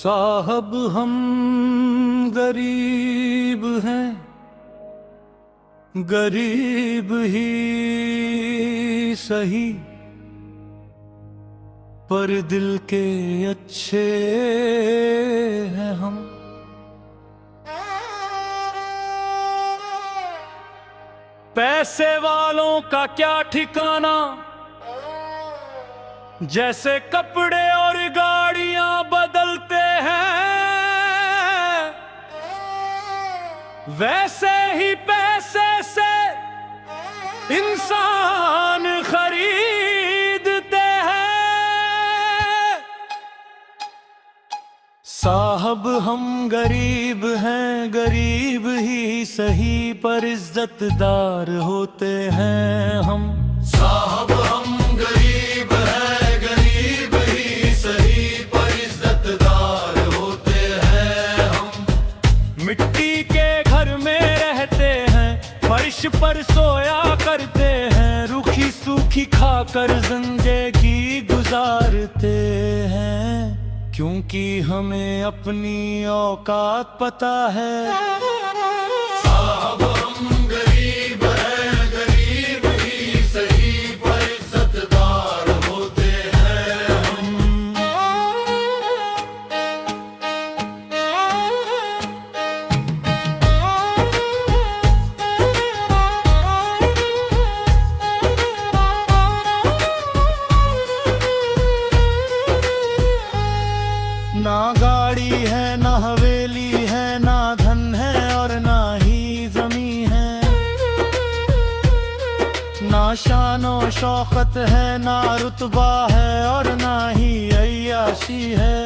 साहब हम गरीब हैं, गरीब ही सही, पर दिल के अच्छे हैं हम। पैसे वालों का क्या ठिकाना, जैसे कपड़े और गाड़ियां बदलते हैं, वैसे ही पैसे से इंसान खरीदते हैं। साहब हम गरीब हैं, गरीब ही सही, पर इज्जतदार होते हैं हम। साहब हम गरीब हैं, गरीब ही सही, पर इज्जतदार होते हैं हम। मिट्टी के घर में रहते हैं, फर्श पर सोया करते हैं, रूखी सूखी खाकर जिंदगी गुजारते हैं, क्योंकि हमें अपनी औकात पता है। साहब हम गरीब हैं, गरीब ही सही, पर इज्जतदार होते हैं हम। ना गाड़ी है, ना हवेली है, ना धन है और ना ही जमी है, ना शानो शौकत है, ना रुतबा है और ना ही अय्याशी है,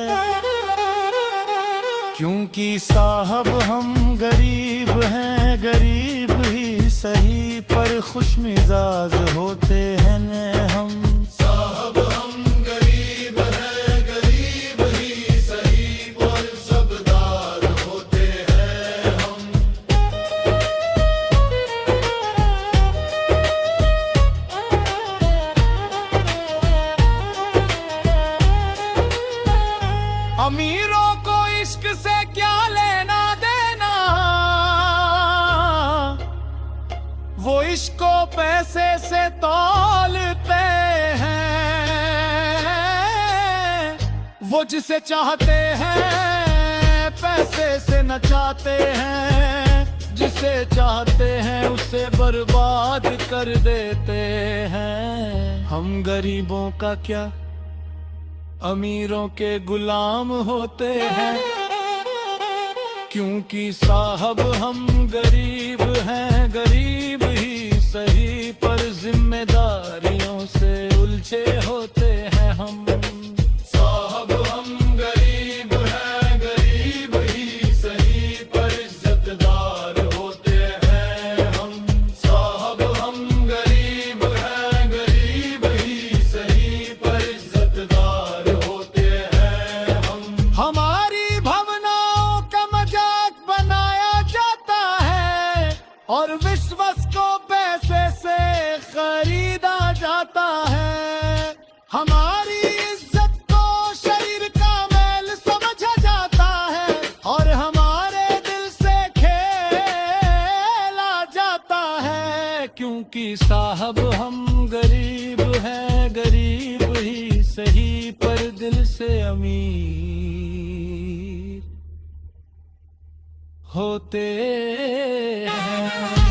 क्योंकि साहब हम गरीब हैं, गरीब ही सही, पर खुश मिजाज होते हैं न हम। साहब हम गरीब हैं, गरीब ही सही, पर सबदार होते हैं हम। अमीरों को इश्क से क्या लेना देना, वो इश्क को पैसे से तौलते हैं, वो जिसे चाहते हैं पैसे से नचाते हैं, जिसे चाहते हैं उसे बर्बाद कर देते हैं। हम गरीबों का क्या, अमीरों के गुलाम होते हैं, क्योंकि साहब हम गरीब हैं, गरीब ही सही, पर जिम्मेदारियों से उलझे होते हैं हम। साहब हम गरीब हैं, गरीब ही सही, पर इज्जतदार होते हैं हम। साहब हम गरीब हैं, गरीब ही सही, पर इज्जतदार होते हैं हम। हमारी भावनाओं का मजाक बनाया जाता है और विश्वास को पैसे से खरीदा जाता है। हमारी इज्जत को शरीर का मैल समझा जाता है और हमारे दिल से खेला जाता है, क्योंकि साहब हम गरीब हैं, गरीब ही सही, पर दिल से अमीर होते हैं।